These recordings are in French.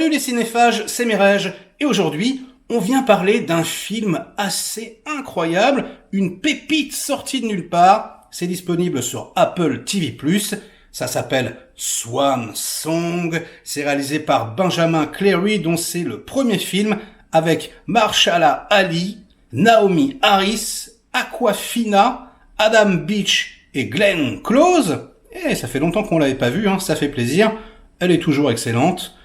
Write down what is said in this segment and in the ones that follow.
Salut les cinéphages, c'est Mireille, et aujourd'hui, on vient parler d'un film assez incroyable, une pépite sortie de nulle part. C'est disponible sur Apple TV+, ça s'appelle Swan Song, c'est réalisé par Benjamin Cleary, dont c'est le premier film, avec Mahershala Ali, Naomi Harris, Awkwafina, Adam Beach et Glenn Close. Et ça fait longtemps qu'on l'avait pas vue, ça fait plaisir, elle est toujours excellente.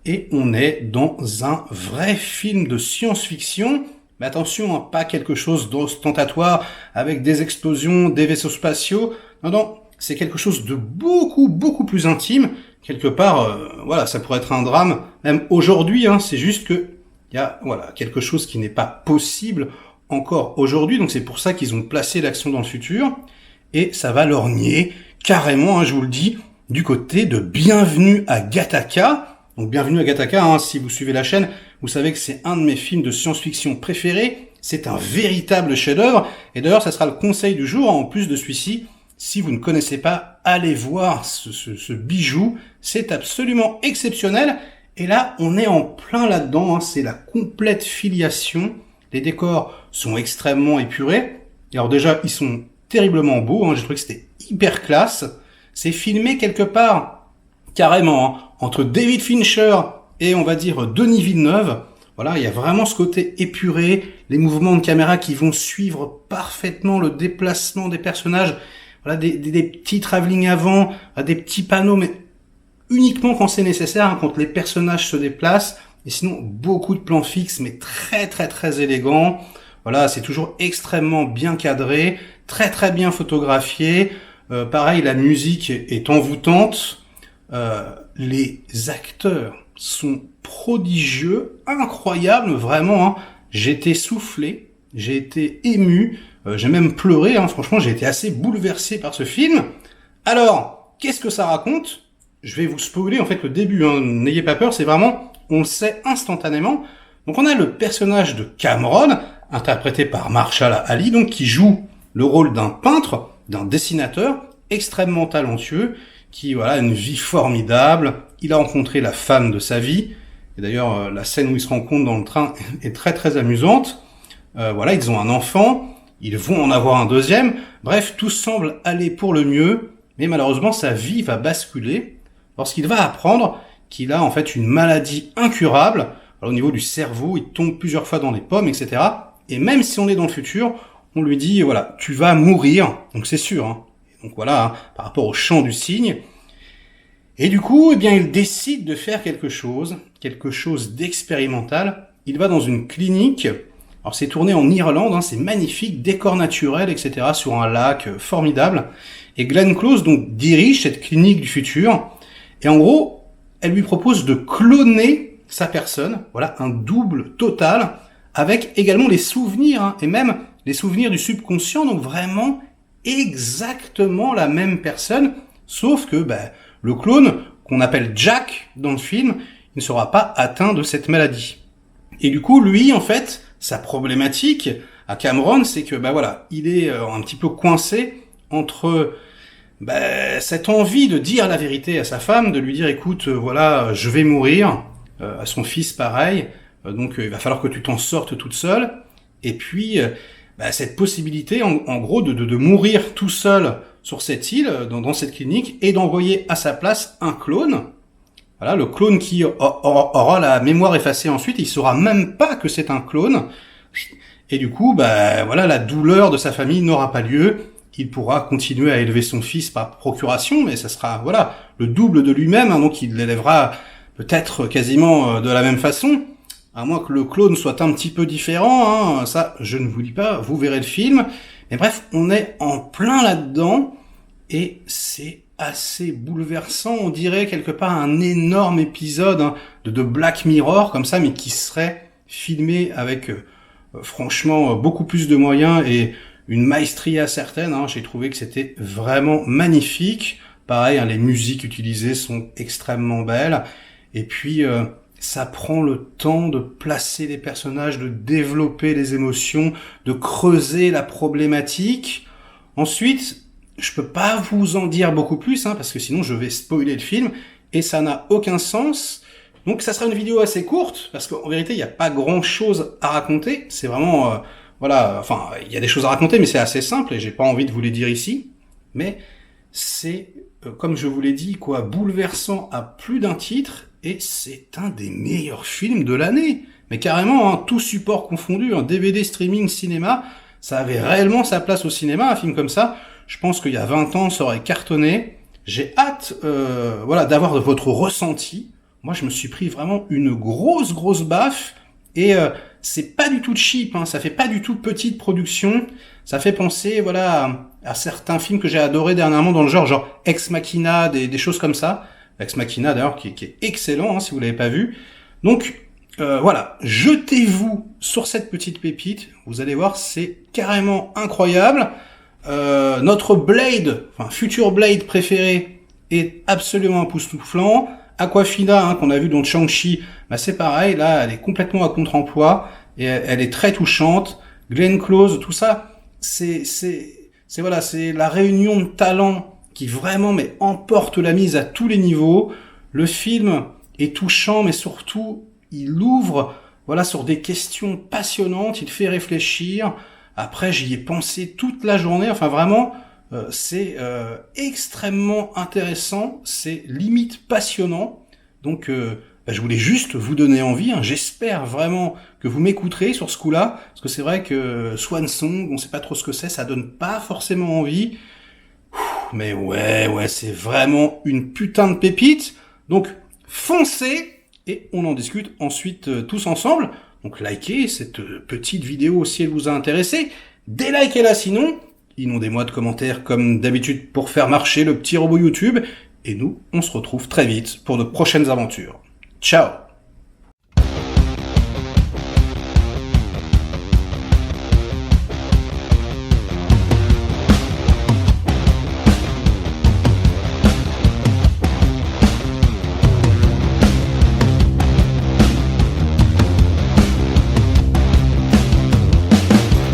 Et on est dans un vrai film de science-fiction. Mais attention, pas quelque chose d'ostentatoire avec des explosions, des vaisseaux spatiaux. Non, c'est quelque chose de beaucoup plus intime. Quelque part, ça pourrait être un drame. Même aujourd'hui, c'est juste que il y a quelque chose qui n'est pas possible encore aujourd'hui. Donc c'est pour ça qu'ils ont placé l'action dans le futur. Et ça va lorgner carrément, je vous le dis, du côté de Bienvenue à Gattaca. Donc Bienvenue à Gattaca, si vous suivez la chaîne, vous savez que c'est un de mes films de science-fiction préférés. C'est un véritable chef-d'œuvre. Et d'ailleurs, ça sera le conseil du jour, en plus de celui-ci. Si vous ne connaissez pas, allez voir ce bijou. C'est absolument exceptionnel. Et là, on est en plein là-dedans. C'est la complète filiation. Les décors sont extrêmement épurés. Et alors déjà, ils sont terriblement beaux. J'ai trouvé que c'était hyper classe. C'est filmé quelque part, carrément, entre David Fincher et on va dire Denis Villeneuve. Voilà, il y a vraiment ce côté épuré, les mouvements de caméra qui vont suivre parfaitement le déplacement des personnages. Voilà, des petits travelling avant, des petits panneaux, mais uniquement quand c'est nécessaire, quand les personnages se déplacent. Et sinon, beaucoup de plans fixes, mais très élégants. Voilà, c'est toujours extrêmement bien cadré, très bien photographié. Pareil, la musique est envoûtante. Les acteurs sont prodigieux, incroyables, vraiment. J'ai été soufflé, j'ai été ému, j'ai même pleuré. Franchement, j'ai été assez bouleversé par ce film. Alors, qu'est-ce que ça raconte? Je vais vous spoiler en fait le début. N'ayez pas peur, c'est vraiment, on le sait instantanément. Donc, on a le personnage de Cameron, interprété par Mahershala Ali, donc qui joue le rôle d'un peintre, d'un dessinateur extrêmement talentueux, qui a une vie formidable. Il a rencontré la femme de sa vie. Et d'ailleurs, la scène où ils se rencontrent dans le train est très amusante. Ils ont un enfant. Ils vont en avoir un deuxième. Bref, tout semble aller pour le mieux. Mais malheureusement, sa vie va basculer lorsqu'il va apprendre qu'il a en fait une maladie incurable. Alors, au niveau du cerveau, il tombe plusieurs fois dans les pommes, etc. Et même si on est dans le futur, on lui dit, tu vas mourir. Donc c'est sûr, Donc par rapport au chant du cygne. Et du coup, il décide de faire quelque chose d'expérimental. Il va dans une clinique. Alors c'est tourné en Irlande, c'est magnifique, décor naturel, etc. sur un lac formidable. Et Glenn Close donc dirige cette clinique du futur. Et en gros, elle lui propose de cloner sa personne. Voilà, un double total avec également les souvenirs et même les souvenirs du subconscient. Donc vraiment exactement la même personne, sauf que le clone, qu'on appelle Jack dans le film, il ne sera pas atteint de cette maladie. Et du coup, lui, en fait, sa problématique à Cameron, c'est que il est un petit peu coincé entre cette envie de dire la vérité à sa femme, de lui dire écoute, je vais mourir, à son fils pareil, donc il va falloir que tu t'en sortes toute seule, et puis cette possibilité, en gros, de mourir tout seul sur cette île, dans cette clinique, et d'envoyer à sa place un clone. Voilà, le clone qui aura la mémoire effacée ensuite, il saura même pas que c'est un clone. Et du coup, la douleur de sa famille n'aura pas lieu. Il pourra continuer à élever son fils par procuration, mais ça sera, le double de lui-même, donc il l'élèvera peut-être quasiment de la même façon. À moins que le clone soit un petit peu différent, ça je ne vous dis pas, vous verrez le film. Mais bref, on est en plein là-dedans, et c'est assez bouleversant, on dirait quelque part un énorme épisode de Black Mirror, comme ça, mais qui serait filmé avec franchement beaucoup plus de moyens et une maestria certaine. J'ai trouvé que c'était vraiment magnifique. Pareil, les musiques utilisées sont extrêmement belles. Et puis ça prend le temps de placer les personnages, de développer les émotions, de creuser la problématique. Ensuite, je peux pas vous en dire beaucoup plus, parce que sinon je vais spoiler le film, et ça n'a aucun sens. Donc ça sera une vidéo assez courte, parce qu'en vérité, il n'y a pas grand-chose à raconter. C'est vraiment, voilà, enfin, il y a des choses à raconter, mais c'est assez simple, et j'ai pas envie de vous les dire ici. Mais c'est, comme je vous l'ai dit, quoi, bouleversant à plus d'un titre, et c'est un des meilleurs films de l'année. Mais carrément, hein, tout support confondu, DVD, streaming, cinéma, ça avait réellement sa place au cinéma, un film comme ça. Je pense qu'il y a 20 ans, ça aurait cartonné. J'ai hâte, voilà, d'avoir votre ressenti. Moi, je me suis pris vraiment une grosse baffe, et c'est pas du tout cheap, hein, ça fait pas du tout petite production. Ça fait penser, voilà, à certains films que j'ai adorés dernièrement dans le genre Ex Machina, des choses comme ça. Ex Machina, d'ailleurs, qui est excellent, hein, si vous l'avez pas vu. Donc, voilà, jetez-vous sur cette petite pépite. Vous allez voir, c'est carrément incroyable. Notre Blade, enfin futur Blade préféré, est absolument époustouflant. Aquafina, hein, qu'on a vu dans Shang-Chi, bah c'est pareil, là, elle est complètement à contre-emploi, et elle est très touchante. Glenn Close, tout ça, c'est voilà, c'est la réunion de talents qui vraiment, mais emporte la mise à tous les niveaux. Le film est touchant, mais surtout, il ouvre, voilà, sur des questions passionnantes, il fait réfléchir. Après, j'y ai pensé toute la journée, enfin vraiment, c'est extrêmement intéressant, c'est limite passionnant. Donc, je voulais juste vous donner envie, hein. J'espère vraiment que vous m'écouterez sur ce coup-là, parce que c'est vrai que Swan Song, on sait pas trop ce que c'est, ça donne pas forcément envie. Mais ouais, c'est vraiment une putain de pépite. Donc, foncez, et on en discute ensuite tous ensemble. Donc likez cette petite vidéo si elle vous a intéressé. Délikez-la sinon. Inondez-moi de commentaires comme d'habitude pour faire marcher le petit robot YouTube. Et nous, on se retrouve très vite pour de prochaines aventures. Ciao!